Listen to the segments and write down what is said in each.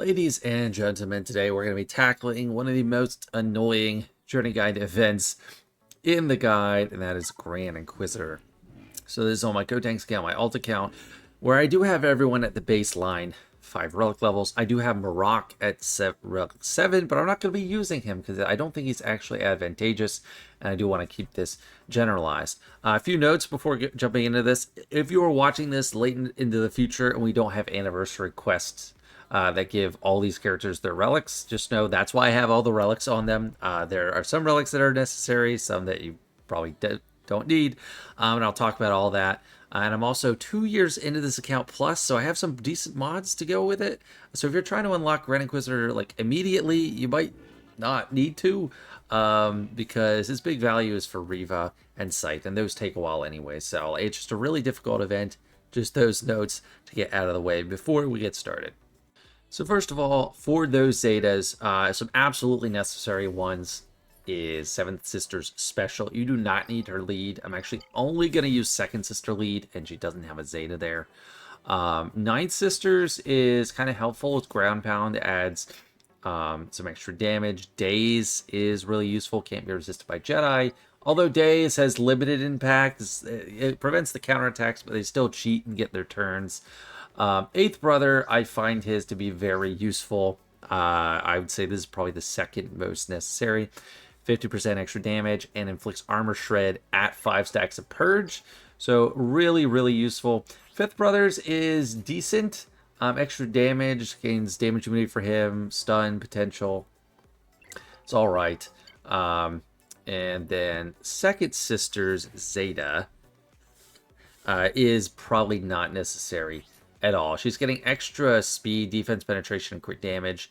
Ladies and gentlemen, today we're going to be tackling one of the most annoying Journey Guide events in the guide, and that is Grand Inquisitor. So this is on my Gotenks account, my alt account, where I do have everyone at the baseline 5 relic levels. I do have Marok at relic 7, but I'm not going to be using him because I don't think he's actually advantageous, and I do want to keep this generalized. A few notes before jumping into this. If you are watching this late into the future and we don't have anniversary quests that give all these characters their relics, just know that's why I have all the relics on them. There are some relics that are necessary, some that you probably don't need, and I'll talk about all that. And I'm also 2 years into this account plus, so I have some decent mods to go with it. So if you're trying to unlock Grand Inquisitor like immediately, you might not need to, because his big value is for Riva and Sight, and those take a while anyway. So it's just a really difficult event. Just those notes to get out of the way before we get started. So first of all, for those Zetas, some absolutely necessary ones is Seventh Sister's special. You do not need her lead. I'm actually only going to use Second Sister lead, and she doesn't have a Zeta there. Ninth Sister's is kind of helpful. It's ground pound. It adds some extra damage. Daze is really useful. Can't be resisted by Jedi. Although Daze has limited impact. It prevents the counterattacks, but they still cheat and get their turns. Eighth Brother, I find his to be very useful. I would say this is probably the second most necessary. 50% extra damage and inflicts armor shred at 5 stacks of purge. So really, really useful. Fifth Brothers is decent. Extra damage, gains damage immunity for him, stun potential. It's all right. And then Second Sister's Zeta is probably not necessary at all. She's getting extra speed, defense, penetration, and quick damage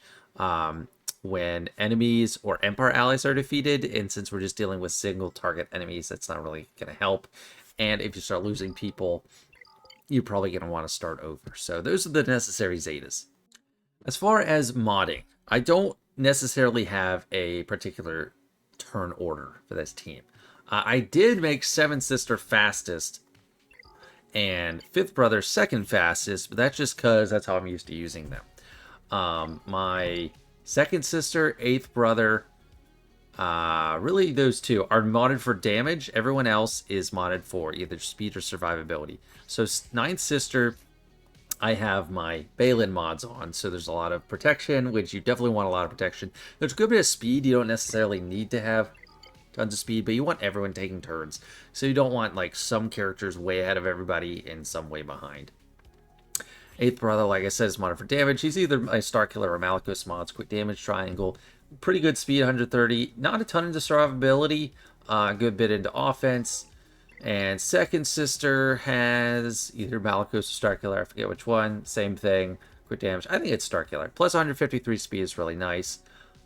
when enemies or Empire allies are defeated. And since we're just dealing with single target enemies, that's not really going to help. And if you start losing people, you're probably going to want to start over. So those are the necessary Zetas. As far as modding, I don't necessarily have a particular turn order for this team. I did make Seventh Sister fastest and Fifth Brother second fastest, but that's just because that's how I'm used to using them. My Second Sister, Eighth Brother, really those two are modded for damage. Everyone else is modded for either speed or survivability. So Ninth Sister, I have my Balin mods on, so there's a lot of protection, which you definitely want a lot of protection. There's a good bit of speed. You don't necessarily need to have tons of speed, but you want everyone taking turns. So you don't want like some characters way ahead of everybody and some way behind. Eighth Brother, like I said, is modded for damage. He's either a Starkiller or Malicos mods, quick damage triangle. Pretty good speed, 130. Not a ton into survivability. A good bit into offense. And Second Sister has either Malicos or Starkiller. I forget which one. Same thing. Quick damage. I think it's Starkiller. Plus 153 speed is really nice.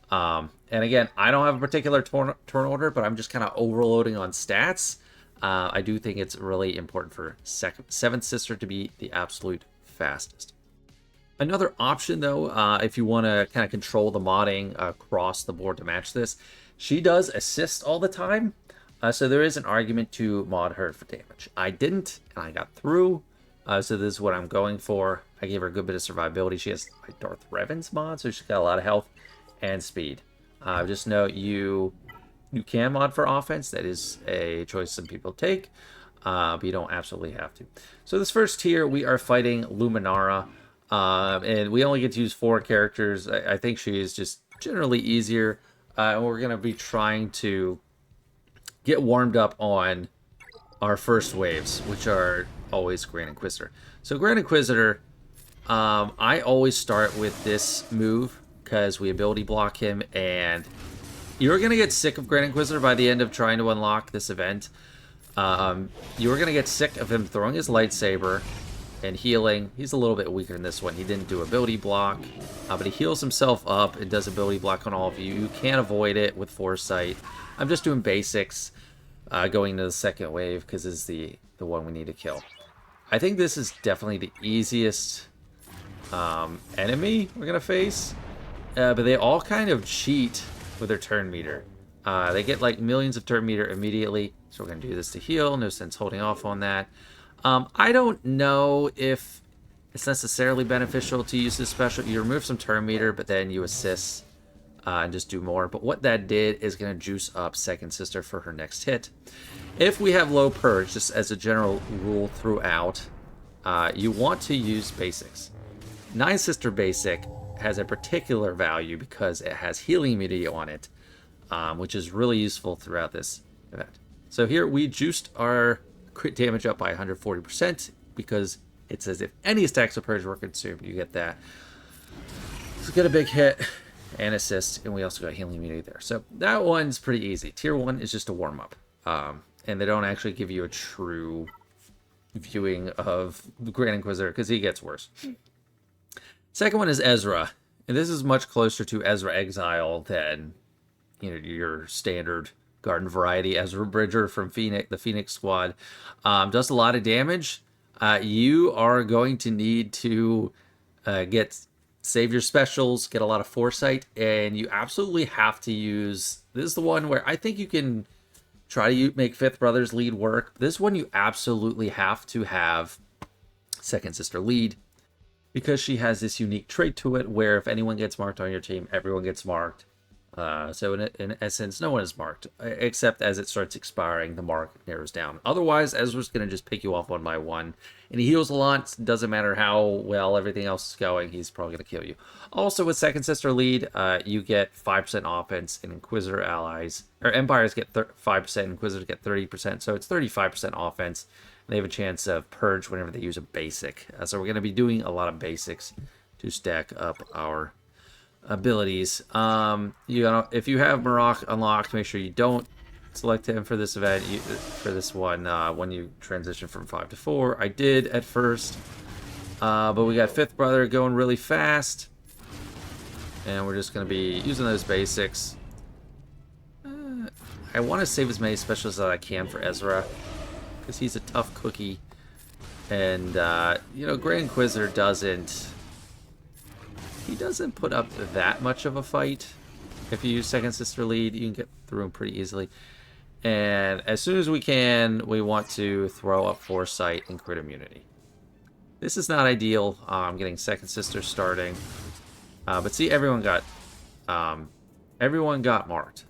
And again, I don't have a particular turn order, but I'm just kind of overloading on stats. I do think it's really important for Seventh Sister to be the absolute fastest. Another option, though, if you want to kind of control the modding across the board to match this, she does assist all the time. So there is an argument to mod her for damage. I didn't, and I got through. So this is what I'm going for. I gave her a good bit of survivability. She has my Darth Revan's mod, so she's got a lot of health and speed. Just note you can mod for offense. That is a choice some people take, but you don't absolutely have to. So this first tier, we are fighting Luminara, and we only get to use 4 characters. I think she is just generally easier, and we're going to be trying to get warmed up on our first waves, which are always Grand Inquisitor. So Grand Inquisitor, I always start with this move, because we ability block him, and you're going to get sick of Grand Inquisitor by the end of trying to unlock this event. You're going to get sick of him throwing his lightsaber and healing. He's a little bit weaker in this one. He didn't do ability block, but he heals himself up and does ability block on all of you. You can't avoid it with Foresight. I'm just doing basics, going into the second wave, because it's the one we need to kill. I think this is definitely the easiest enemy we're going to face. But they all kind of cheat with their turn meter. They get like millions of turn meter immediately. So we're going to do this to heal. No sense holding off on that. I don't know if it's necessarily beneficial to use this special. You remove some turn meter, but then you assist and just do more. But what that did is going to juice up Second Sister for her next hit. If we have low purge, just as a general rule throughout, you want to use basics. Nine Sister Basic has a particular value because it has healing immunity on it, which is really useful throughout this event. So here we juiced our crit damage up by 140% because it says if any stacks of purge were consumed, you get that. So get a big hit and assist, and we also got healing immunity there. So that one's pretty easy. Tier 1 is just a warm-up, and they don't actually give you a true viewing of the Grand Inquisitor because he gets worse. Second one is Ezra, and this is much closer to Ezra Exile than your standard Garden variety Ezra Bridger from the Phoenix Squad. Does a lot of damage. You are going to need to save your specials, get a lot of foresight, and you absolutely have to use... This is the one where I think you can try to make Fifth Brother's lead work. This one you absolutely have to have Second Sister lead, because she has this unique trait to it where if anyone gets marked on your team, everyone gets marked. So in essence, no one is marked, except as it starts expiring, the mark narrows down. Otherwise, Ezra's going to just pick you off one by one. And he heals a lot. Doesn't matter how well everything else is going, he's probably going to kill you. Also, with Second Sister lead, you get 5% offense, and Inquisitor allies, or Empires get 5%, Inquisitors get 30%, so it's 35% offense. They have a chance of purge whenever they use a basic. So we're going to be doing a lot of basics to stack up our abilities. If you have Marok unlocked, make sure you don't select him for this event. For this one, when you transition from 5 to 4, I did at first, but we got Fifth Brother going really fast, and we're just going to be using those basics. I want to save as many specials as I can for Ezra, because he's a tough cookie, and Grand Inquisitor doesn't put up that much of a fight. If you use Second Sister lead, you can get through him pretty easily. And as soon as we can, we want to throw up Foresight and crit immunity. This is not ideal. I'm getting Second Sister starting, but see, everyone got marked.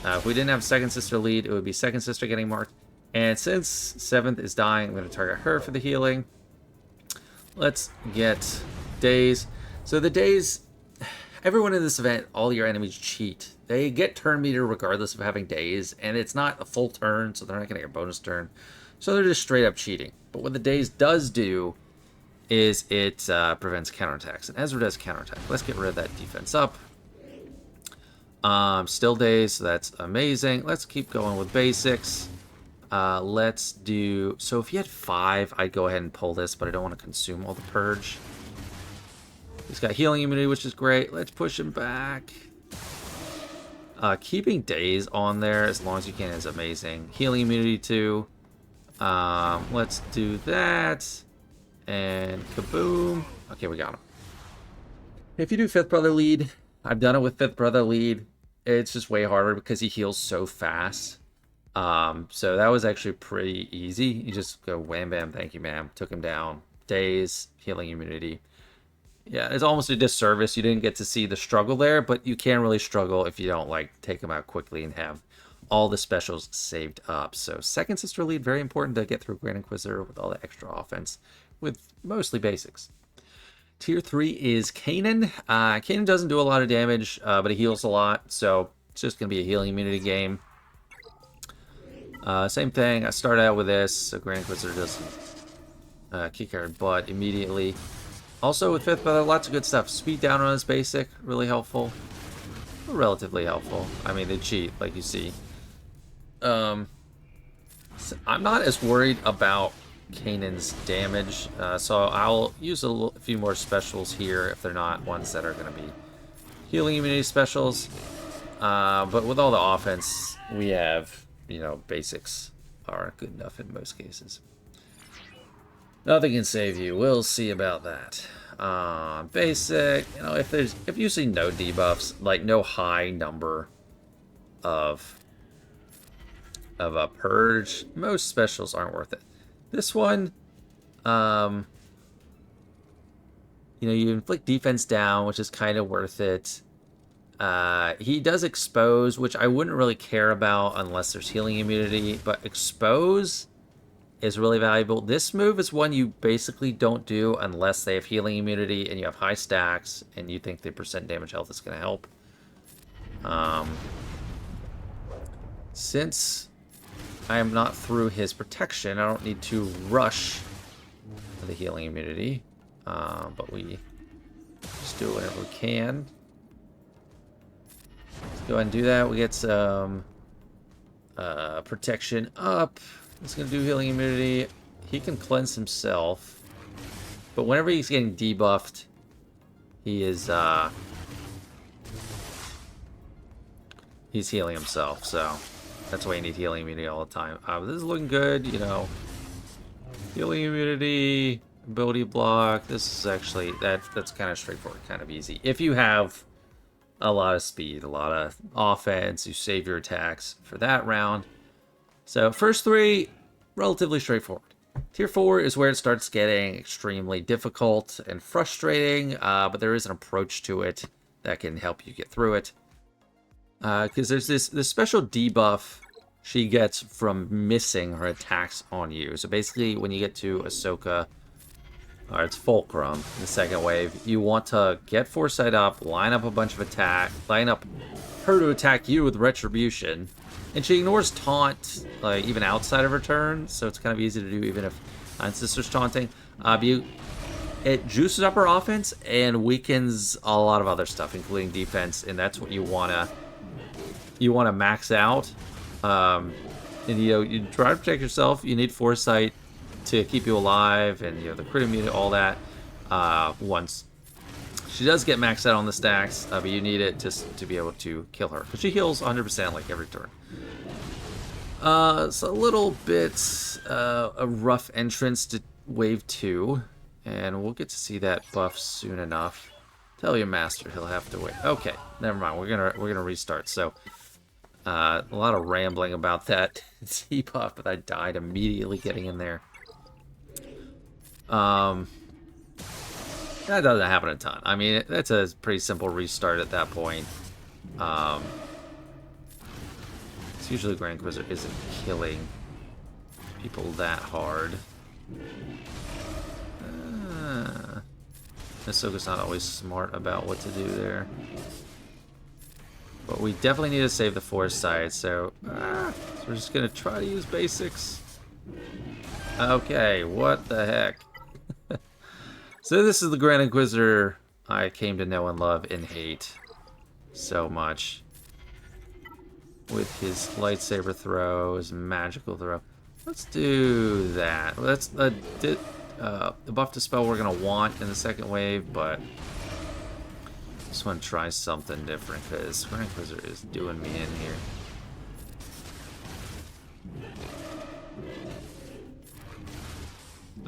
If we didn't have Second Sister lead, it would be Second Sister getting marked. And since Seventh is dying, I'm going to target her for the healing. Let's get Days. So the Days, everyone in this event, all your enemies cheat. They get turn meter regardless of having Days, and it's not a full turn, so they're not going to get a bonus turn. So they're just straight up cheating. But what the Days does do is it prevents counterattacks, and Ezra does counterattack. Let's get rid of that defense up. Still Days, so that's amazing. Let's keep going with basics. Let's do... So if you had 5, I'd go ahead and pull this, but I don't want to consume all the purge. He's got healing immunity, which is great. Let's push him back. Keeping Days on there as long as you can is amazing. Healing immunity too. Let's do that. And kaboom. Okay, we got him. If you do Fifth Brother lead, I've done it with Fifth Brother lead. It's just way harder because he heals so fast. So that was actually pretty easy. You just go wham bam, thank you ma'am. Took him down. Days, healing immunity. Yeah, it's almost a disservice. You didn't get to see the struggle there, but you can really struggle if you don't take him out quickly and have all the specials saved up. So Second Sister lead, very important to get through Grand Inquisitor with all the extra offense, with mostly basics. Tier 3 is Kanan. Kanan doesn't do a lot of damage, but he heals a lot, so it's just going to be a healing immunity game. Same thing, I started out with this, so Grand Inquisitor doesn't kick our butt immediately. Also with Fifth Brother, lots of good stuff. Speed down on his basic, really helpful. Relatively helpful. I mean, they cheat, like you see. So I'm not as worried about Kanan's damage, so I'll use a few more specials here if they're not ones that are going to be healing immunity specials. But with all the offense we have, basics are good enough in most cases. Nothing can save you. We'll see about that. Basic, if you see no debuffs, like no high number of a purge, most specials aren't worth it. This one, You know, you inflict defense down, which is kind of worth it. He does expose, which I wouldn't really care about unless there's healing immunity, but expose is really valuable. This move is one you basically don't do unless they have healing immunity and you have high stacks and you think the percent damage health is going to help. Since I am not through his protection, I don't need to rush the healing immunity, but we just do whatever we can. Let's go ahead and do that. We get some protection up. It's going to do healing immunity. He can cleanse himself. But whenever he's getting debuffed, he is he's healing himself. So that's why you need healing immunity all the time. This is looking good, you know. Healing immunity, ability block. This is actually, that's kind of straightforward, kind of easy. If you have a lot of speed, a lot of offense, you save your attacks for that round. So first three, relatively straightforward. Tier 4 is where it starts getting extremely difficult and frustrating, but there is an approach to it that can help you get through it. Because there's this special debuff she gets from missing her attacks on you. So basically, when you get to Ahsoka, or it's Fulcrum, in the second wave, you want to get Foresight up, line up a bunch of line up her to attack you with Retribution. And she ignores taunt, like, even outside of her turn, so it's kind of easy to do even if Nine Sisters taunting. It juices up her offense and weakens a lot of other stuff, including defense, and that's what you wanna max out. And you try to protect yourself. You need Foresight to keep you alive, and the crit immunity, all that. Once she does get maxed out on the stacks, but you need it just to be able to kill her, because she heals 100% like every turn. It's a little bit a rough entrance to wave 2, and we'll get to see that buff soon enough. Tell your master he'll have to wait. Okay, never mind. We're gonna restart. So a lot of rambling about that debuff, but I died immediately getting in there. That doesn't happen a ton. I mean, that's a pretty simple restart at that point. It's usually Grand Inquisitor isn't killing people that hard. Ahsoka's not always smart about what to do there. But we definitely need to save the Foresight, so we're just going to try to use basics. Okay, what the heck? So this is the Grand Inquisitor I came to know and love and hate so much. With his lightsaber throw, his magical throw. Let's do that. Well, that's the buff to spell we're going to want in the second wave, but I just want to try something different because Grand Inquisitor is doing me in here.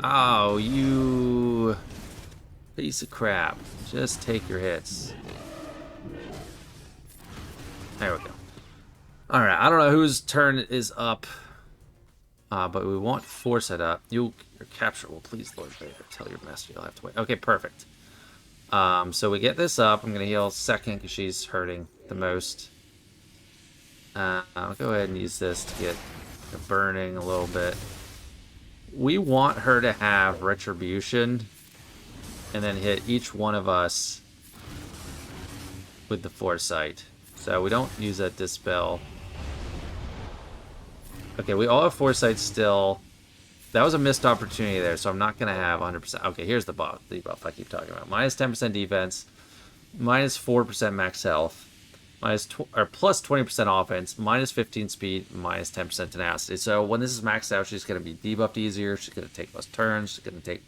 Oh, you piece of crap. Just take your hits. There we go. Alright, I don't know whose turn is up, but we want Foresight up. Your capture will please Lord Vader. Tell your master you'll have to wait. Okay, perfect. So we get this up. I'm going to heal second because she's hurting the most. I'll go ahead and use this to get the burning a little bit. We want her to have Retribution and then hit each one of us with the Foresight. So we don't use that Dispel. Okay, we all have Foresight still. That was a missed opportunity there, so I'm not going to have 100%. Okay, here's the buff I keep talking about. Minus 10% defense, minus 4% max health, plus 20% offense, minus 15 speed, minus 10% tenacity. So when this is maxed out, she's going to be debuffed easier. She's going to take less turns. She's going to take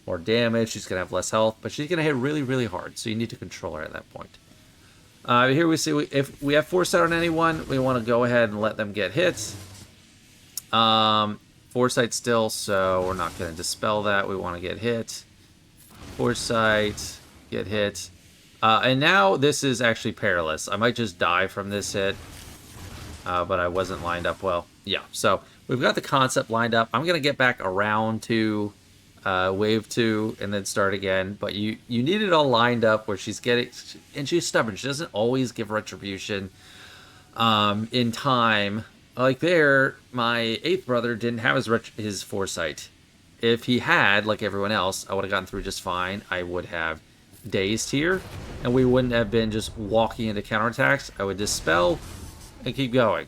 more damage. She's going to have less health, but she's going to hit really, really hard. So you need to control her at that point. Here we see if we have Foresight on anyone, we want to go ahead and let them get hits. Foresight still, so we're not going to dispel that. We want to get hit. Foresight, get hit. And now this is actually perilous. I might just die from this hit, but I wasn't lined up well. Yeah, so we've got the concept lined up. I'm going to get back around to wave 2, and then start again. But you need it all lined up where she's getting, and she's stubborn. She doesn't always give retribution in time. Like there, my 8th brother didn't have his foresight. If he had, like everyone else, I would have gotten through just fine. I would have dazed here, and we wouldn't have been just walking into counterattacks. I would dispel and keep going.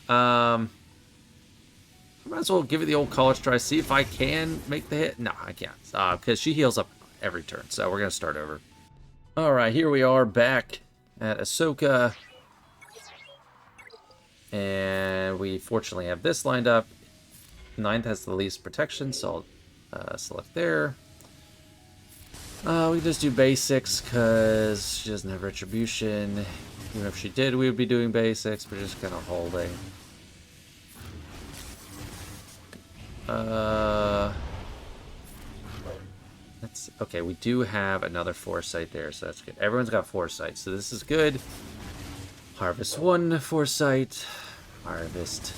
I might as well give it the old college try, see if I can make the hit. No, I can't, because she heals up every turn, so we're going to start over. Alright, here we are back at Ahsoka. And we fortunately have this lined up. 9th has the least protection, so I'll select there. We just do basics because she doesn't have retribution. Even if she did, we would be doing basics. We're just kind of holding. That's okay. We do have another foresight there, so that's good. Everyone's got foresight, so this is good. Harvest 1 foresight. Harvest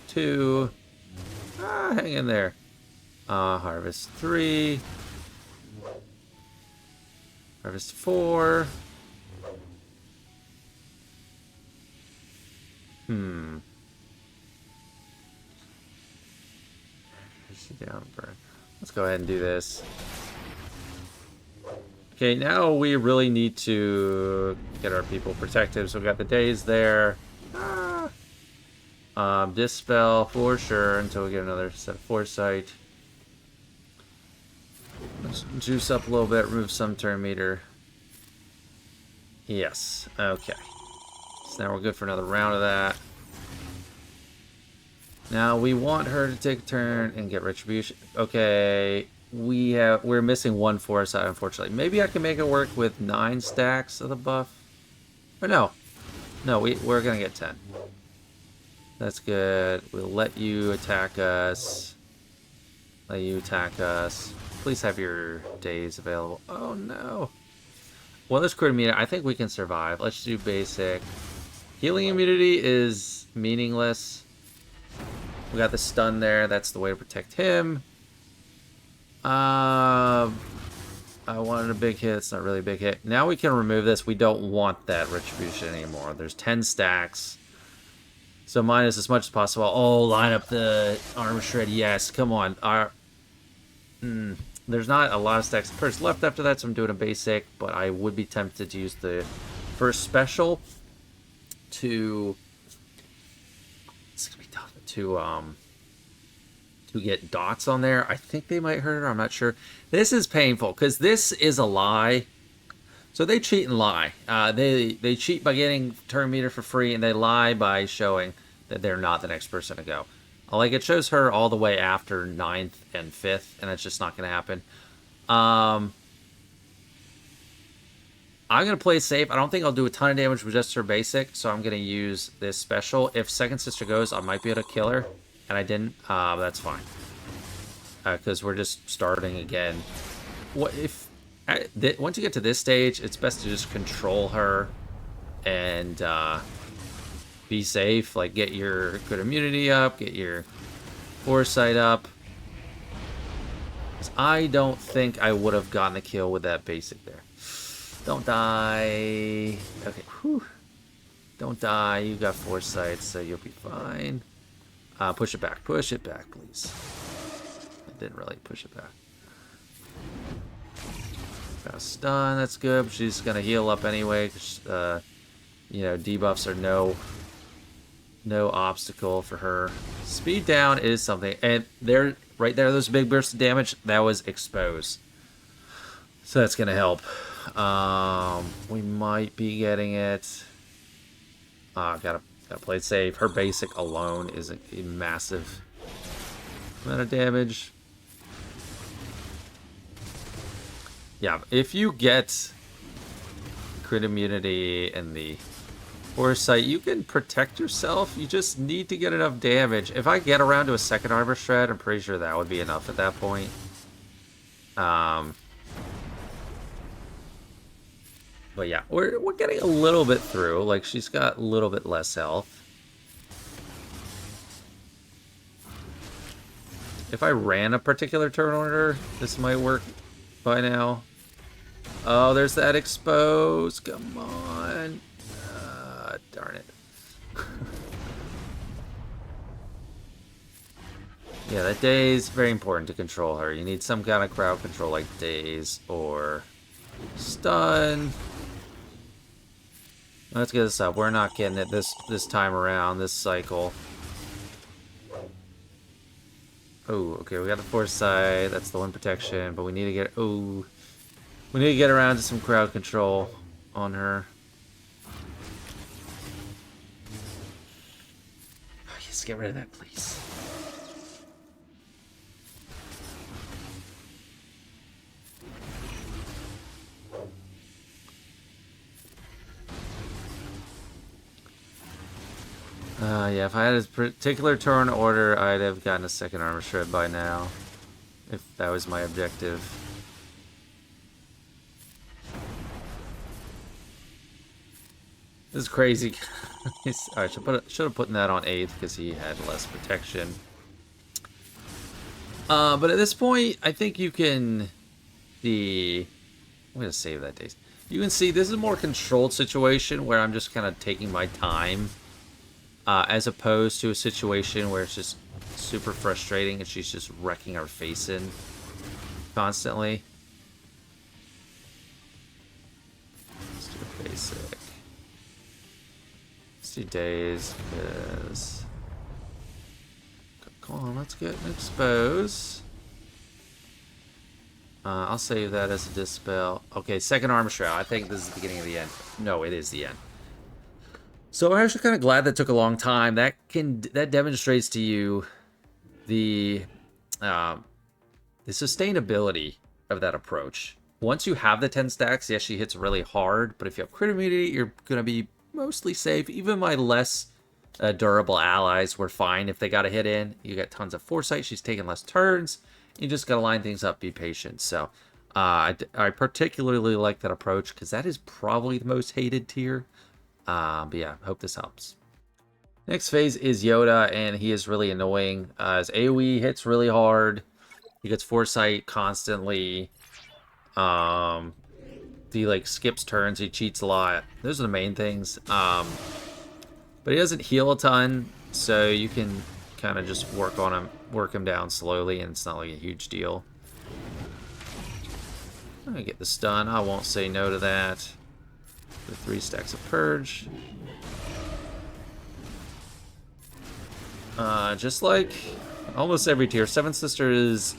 2. Hang in there. Harvest 3. Harvest 4. Down burn. Let's go ahead and do this. Okay, now we really need to get our people protected. So we got the days there. Dispel for sure until we get another set of foresight. Let's juice up a little bit, remove some turn meter. Yes, okay. So now we're good for another round of that. Now we want her to take a turn and get retribution. Okay, we're missing 1 foresight, unfortunately. Maybe I can make it work with 9 stacks of the buff. Or no, we're gonna get 10. That's good. We'll let you attack us. Let you attack us. Please have your days available. Oh no. Well, this crit immunity, I think we can survive. Let's do basic. Healing immunity is meaningless. We got the stun there. That's the way to protect him. I wanted a big hit. It's not really a big hit. Now we can remove this. We don't want that retribution anymore. There's 10 stacks. So minus as much as possible. Oh, line up the armor shred. Yes, come on. There's not a lot of stacks first left after that, so I'm doing a basic. But I would be tempted to use the first special to... It's gonna be tough to get dots on there. I think they might hurt her. I'm not sure. This is painful because this is a lie. So they cheat and lie. They cheat by getting turn meter for free, and they lie by showing that they're not the next person to go. Like, it shows her all the way after 9th and 5th, and it's just not going to happen. I'm going to play safe. I don't think I'll do a ton of damage with just her basic, so I'm going to use this special. If second sister goes, I might be able to kill her, and I didn't. That's fine. Because we're just starting again. What if... once you get to this stage, it's best to just control her and be safe. Like, get your good immunity up, get your foresight up. I don't think I would have gotten the kill with that basic there. Don't die. Okay, whew. Don't die. You got foresight, so you'll be fine. Push it back. Push it back, please. I didn't really push it back. Got a stun, that's good. But she's gonna heal up anyway. Cause, you know, debuffs are no obstacle for her. Speed down is something, and there, right there, those big bursts of damage. That was exposed, so that's gonna help. We might be getting it. Gotta play it safe. Her basic alone is a massive amount of damage. Yeah, if you get crit immunity and the foresight, you can protect yourself. You just need to get enough damage. If I get around to a second armor shred, I'm pretty sure that would be enough at that point. But yeah, we're getting a little bit through. Like, she's got a little bit less health. If I ran a particular turn order, this might work by now. Oh, there's that expose. Come on. Darn it. Yeah, that daze, very important to control her. You need some kind of crowd control like daze or stun. Let's get this up. We're not getting it this time around, this cycle. Oh, okay, we got the foresight. That's the one protection, but we need to get... Oh, we need to get around to some crowd control on her. Oh, yes, get rid of that, please. Yeah, if I had a particular turn order, I'd have gotten a second armor shred by now. If that was my objective. This is crazy. Alright, should have put that on 8th because he had less protection. But at this point, I think you can... I'm going to save that days. You can see this is a more controlled situation where I'm just kind of taking my time. As opposed to a situation where it's just super frustrating and she's just wrecking her face in constantly. Let's do basic. Let's do days, because... Come on, let's get an expose. I'll save that as a dispel. Okay, second armor shroud. I think this is the beginning of the end. No, it is the end. So I'm actually kind of glad that took a long time. That demonstrates to you the sustainability of that approach. Once you have the 10 stacks, yes, she hits really hard, but if you have crit immunity, you're going to be mostly safe. Even my less durable allies were fine if they got a hit in. You got tons of foresight. She's taking less turns. You just got to line things up, be patient. So I particularly like that approach because that is probably the most hated tier. But yeah, hope this helps. Next phase is Yoda, and he is really annoying. His AoE hits really hard. He gets foresight constantly. He like skips turns. He cheats a lot. Those are the main things. But he doesn't heal a ton, so you can kind of just work him down slowly, and it's not like a huge deal. I'm gonna get the stun. I won't say no to that. The 3 stacks of purge. Just like almost every tier, Seventh Sister is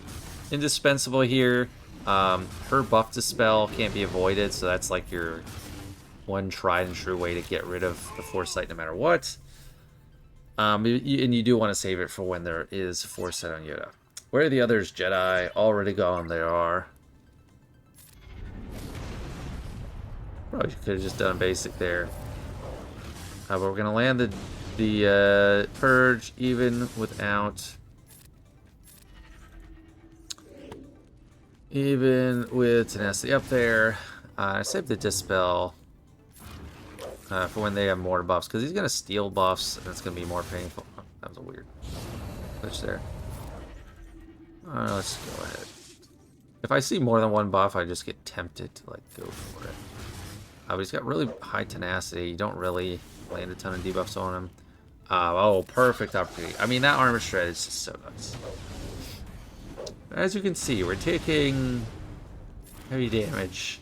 indispensable here. Her buff dispel can't be avoided, so that's like your one tried and true way to get rid of the foresight no matter what. And you do want to save it for when there is foresight on Yoda. Where are the others, Jedi? Already gone, they are. Probably could have just done basic there. But we're gonna land the purge even with tenacity up there. I saved the dispel for when they have more buffs because he's gonna steal buffs and it's gonna be more painful. Oh, that was a weird glitch there. Let's go ahead. If I see more than one buff, I just get tempted to like go for it. But he's got really high tenacity. You don't really land a ton of debuffs on him. Oh, perfect opportunity. I mean, that armor shred is just so nice. As you can see, we're taking heavy damage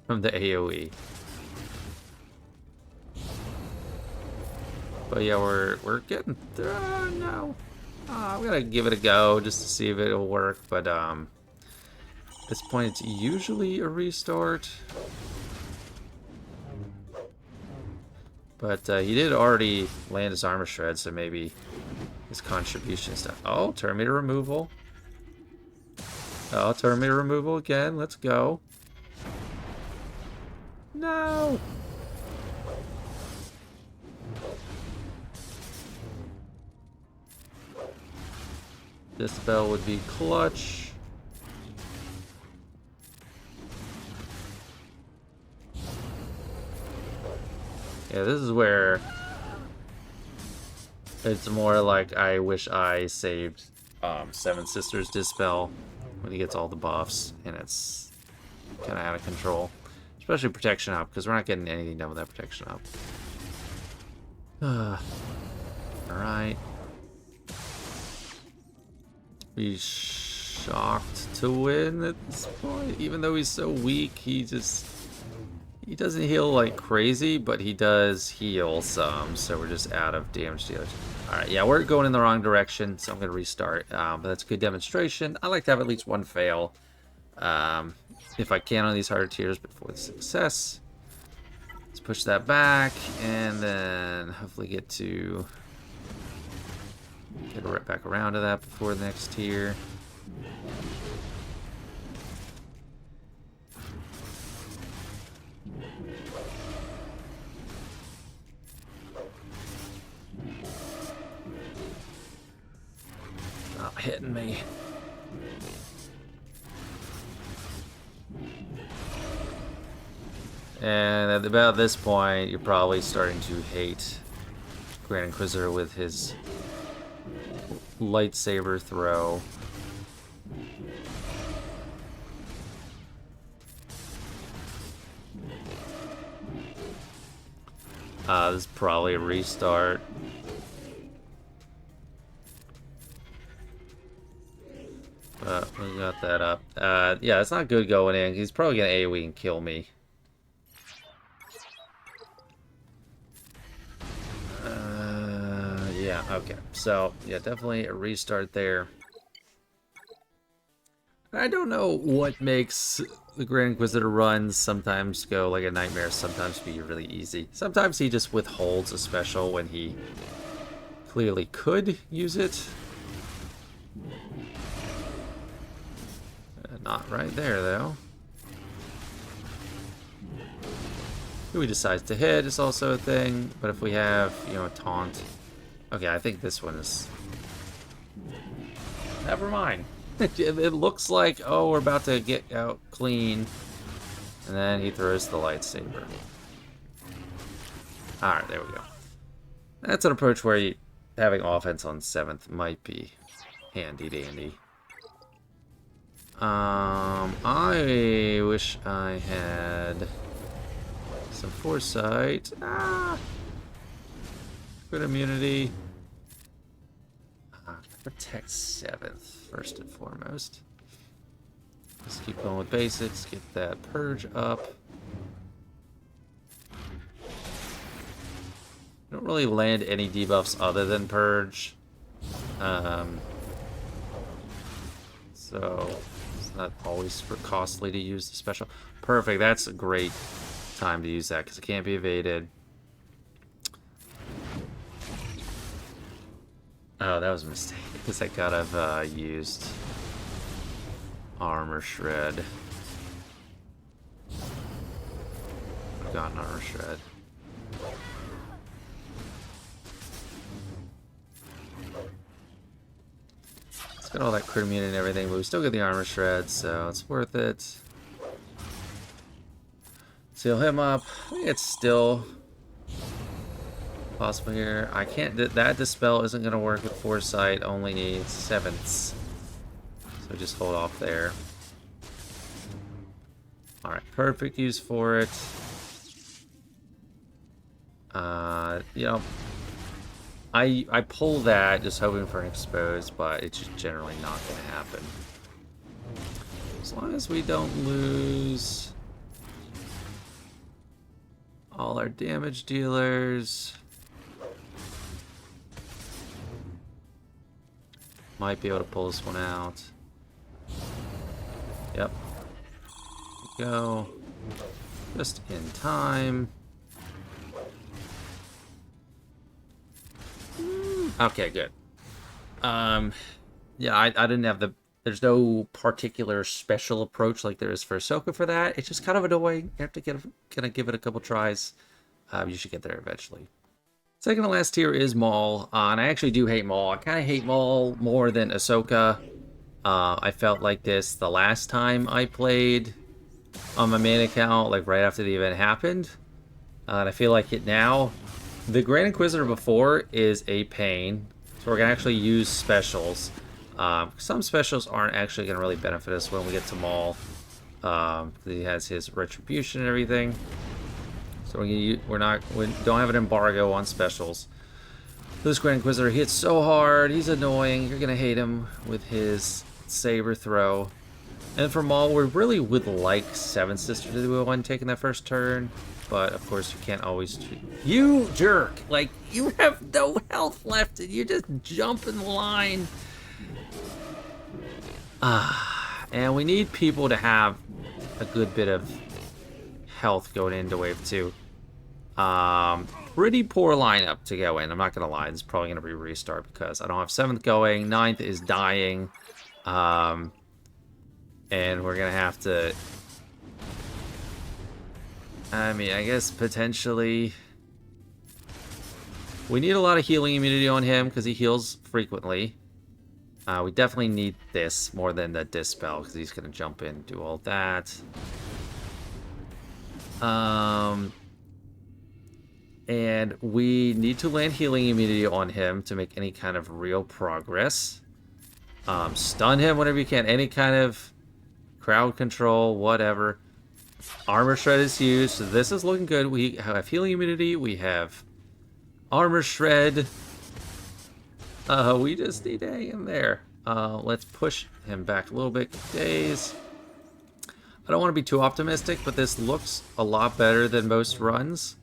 from the AoE. But yeah, we're getting no. I'm gonna give it a go just to see if it'll work. But at this point, it's usually a restart. But he did already land his armor shred, so maybe his contribution stuff. Oh, turn meter removal. Oh, turn meter removal again. Let's go. No. This spell would be clutch. Yeah, this is where it's more like I wish I saved Seven Sisters Dispel when he gets all the buffs, and it's kind of out of control. Especially protection up, because we're not getting anything done with that protection up. Alright. He's shocked to win at this point. Even though he's so weak, he doesn't heal like crazy, but he does heal some, so we're just out of damage dealers. Alright, yeah, we're going in the wrong direction, so I'm going to restart. But that's a good demonstration. I like to have at least one fail. If I can on these harder tiers, but for the success. Let's push that back, and then hopefully get right back around to that before the next tier. Not hitting me. And at about this point, you're probably starting to hate Grand Inquisitor with his lightsaber throw. This is probably a restart. But we got that up. Yeah, it's not good going in. He's probably going to AoE and kill me. Yeah, okay. So, yeah, definitely a restart there. I don't know what makes the Grand Inquisitor runs sometimes go like a nightmare, sometimes be really easy. Sometimes he just withholds a special when he clearly could use it. Not right there, though. Who he decides to hit is also a thing, but if we have, you know, a taunt... Okay, I think this one is... Never mind. It looks like, oh, we're about to get out clean. And then he throws the lightsaber. Alright, there we go. That's an approach where having offense on 7th might be handy-dandy. I wish I had some foresight. Good immunity. Protect 7th, first and foremost. Let's keep going with basics, get that purge up. Don't really land any debuffs other than purge. So it's not always super costly to use the special. Perfect, that's a great time to use that because it can't be evaded. Oh, that was a mistake because I could have used armor shred. I've gotten armor shred. It's got all that crit immunity and everything, but we still get the armor shred, so it's worth it. Seal him up. I think it's still possible here. I can't. That dispel isn't going to work with foresight. Only needs 7ths. So just hold off there. All right, perfect use for it. You know, I pull that just hoping for an exposed, but it's just generally not going to happen. As long as we don't lose all our damage dealers. Might be able to pull this one out. Yep. Go. Just in time. Okay, good. Yeah, I didn't have the... There's no particular special approach like there is for Ahsoka for that. It's just kind of annoying. You have to kind of give it a couple tries. You should get there eventually. Second to last tier is Maul, and I actually do hate Maul. I kind of hate Maul more than Ahsoka. I felt like this the last time I played on my main account, like right after the event happened. And I feel like it now. The Grand Inquisitor before is a pain, so we're going to actually use specials. Some specials aren't actually going to really benefit us when we get to Maul. He has his retribution and everything. So we don't have an embargo on specials. This Grand Inquisitor hits so hard. He's annoying. You're going to hate him with his saber throw. And for Maul, we really would like Seven Sister to be the one taking that first turn. But, of course, you can't always... You jerk! Like, you have no health left, and you just jump in line. And we need people to have a good bit of health going into Wave 2. Pretty poor lineup to go in. I'm not going to lie. This is probably going to be a restart because I don't have 7th going. 9th is dying. And we're going to have to... I mean, I guess potentially... We need a lot of healing immunity on him because he heals frequently. We definitely need this more than the Dispel because he's going to jump in and do all that. And we need to land healing immunity on him to make any kind of real progress. Stun him whenever you can. Any kind of crowd control, whatever. Armor Shred is huge, so this is looking good. We have healing immunity. We have Armor Shred. We just need to hang in there. Let's push him back a little bit. Days. I don't want to be too optimistic, but this looks a lot better than most runs.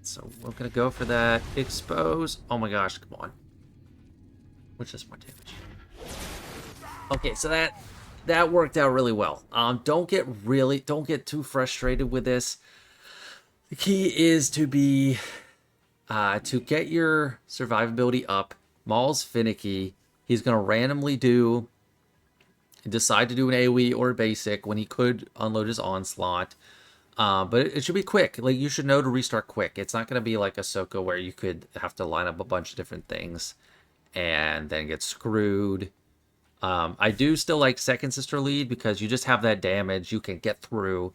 So we're gonna go for that. Expose. Oh my gosh, come on. Which is more damage. Okay, so that worked out really well. Don't get too frustrated with this. The key is to be to get your survivability up. Maul's finicky. He's gonna randomly decide to do an AoE or a basic when he could unload his onslaught. But it should be quick. Like, you should know to restart quick. It's not going to be like Ahsoka where you could have to line up a bunch of different things and then get screwed. I do still like Second Sister lead because you just have that damage. You can get through.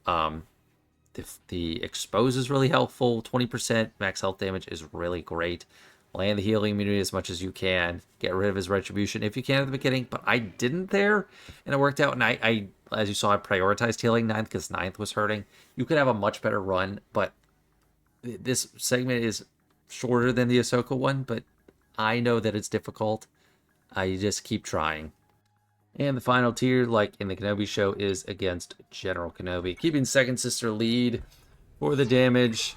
The expose is really helpful. 20% max health damage is really great. Land the healing immunity as much as you can. Get rid of his retribution if you can at the beginning. But I didn't there, and it worked out. And I as you saw, I prioritized healing 9th because 9th was hurting. You could have a much better run, but this segment is shorter than the Ahsoka one. But I know that it's difficult. You just keep trying. And the final tier, like in the Kenobi show, is against General Kenobi. Keeping Second Sister lead for the damage.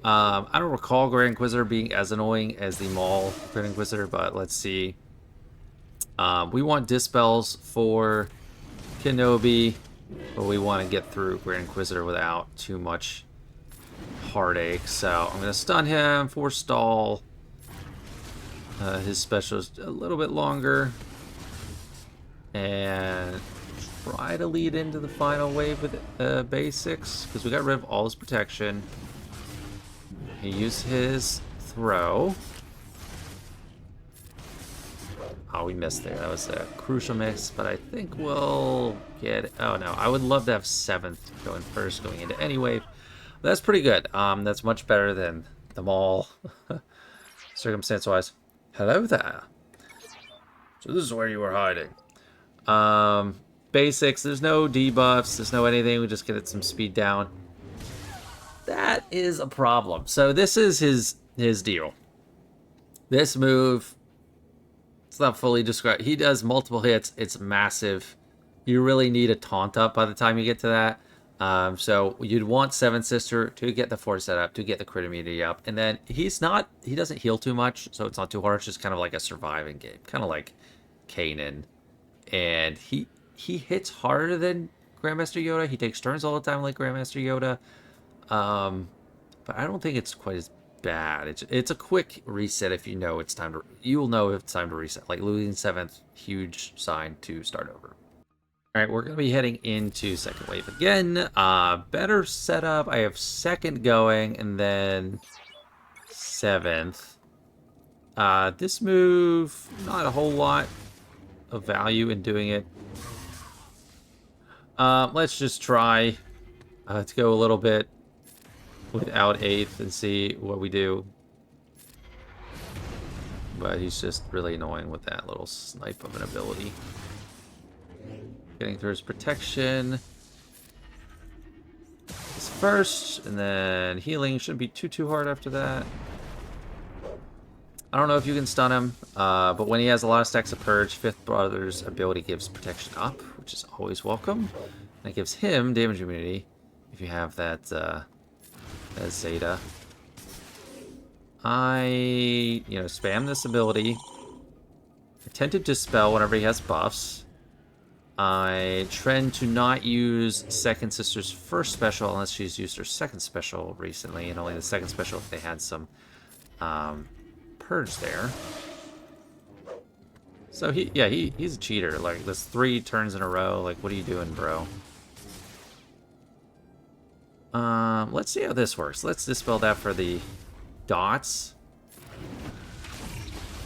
I don't recall Grand Inquisitor being as annoying as the Maul Grand Inquisitor, but let's see. We want Dispels for Kenobi, but we want to get through Grand Inquisitor without too much heartache. So I'm going to stun him, forestall. His special is a little bit longer. And try to lead into the final wave with basics, because we got rid of all his protection. He used his throw. Oh, we missed there. That was a crucial miss, but I think we'll get it. Oh, no. I would love to have 7th going first, going into any wave. That's pretty good. That's much better than the Maul, circumstance-wise. Hello there. So this is where you were hiding. Basics. There's no debuffs. There's no anything. We just get some speed down. That is a problem. So this is his deal. This move, it's not fully described. He does multiple hits. It's massive. You really need a taunt up by the time you get to that. So you'd want Seven Sister to get the force set up, to get the crit immunity up. And then he doesn't heal too much, so it's not too hard. It's just kind of like a surviving game. Kind of like Kanan. And he hits harder than Grandmaster Yoda. He takes turns all the time like Grandmaster Yoda. But I don't think it's quite as bad. It's a quick reset if you know it's time to... You'll know if it's time to reset. Like losing 7th, huge sign to start over. Alright, we're going to be heading into second wave again. Better setup. I have 2nd going and then 7th. This move, not a whole lot of value in doing it. Let's just try to go a little bit without 8th and see what we do. But he's just really annoying with that little snipe of an ability. Getting through his protection is first, and then healing shouldn't be too hard after that. I don't know if you can stun him, but when he has a lot of stacks of Purge, 5th Brother's ability gives protection up, which is always welcome. And it gives him damage immunity if you have that, that Zeta. I, spam this ability. I tend to dispel whenever he has buffs. I trend to not use Second Sister's first special unless she's used her second special recently, and only the second special if they had some Purge there. So he's a cheater. Like, that's 3 turns in a row. Like, what are you doing, bro? Let's see how this works. Let's dispel that for the dots.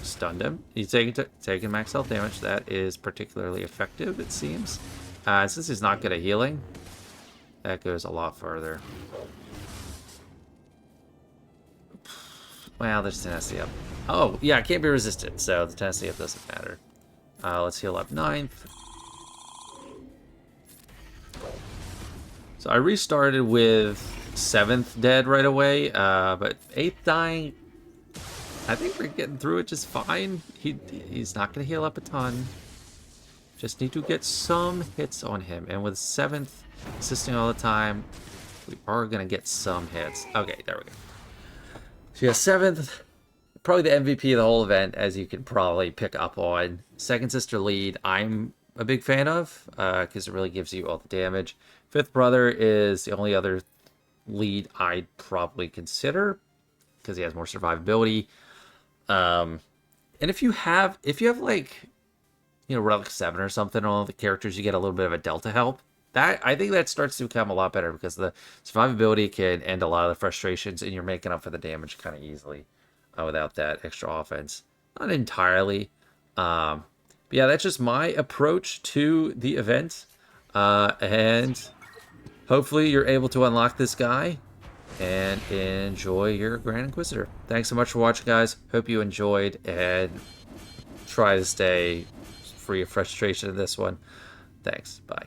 Stunned him. He's taking max health damage. That is particularly effective, it seems. Since he's not good at healing, that goes a lot further. Well, there's tenacity up. Oh, yeah, it can't be resisted, so the tenacity up doesn't matter. Let's heal up 9th. So I restarted with 7th dead right away, but 8th dying, I think we're getting through it just fine. He's not going to heal up a ton. Just need to get some hits on him. And with 7th assisting all the time, we are going to get some hits. Okay, there we go. So yeah, 7th, probably the MVP of the whole event, as you can probably pick up on. Second Sister lead, I'm a big fan of, because it really gives you all the damage. 5th Brother is the only other lead I'd probably consider, because he has more survivability. And if you have like, Relic 7 or something on all the characters, you get a little bit of a delta help. I think that starts to become a lot better, because the survivability can end a lot of the frustrations, and you're making up for the damage kind of easily without that extra offense. Not entirely. But yeah, that's just my approach to the event. And hopefully you're able to unlock this guy and enjoy your Grand Inquisitor. Thanks so much for watching, guys. Hope you enjoyed, and try to stay free of frustration in this one. Thanks. Bye.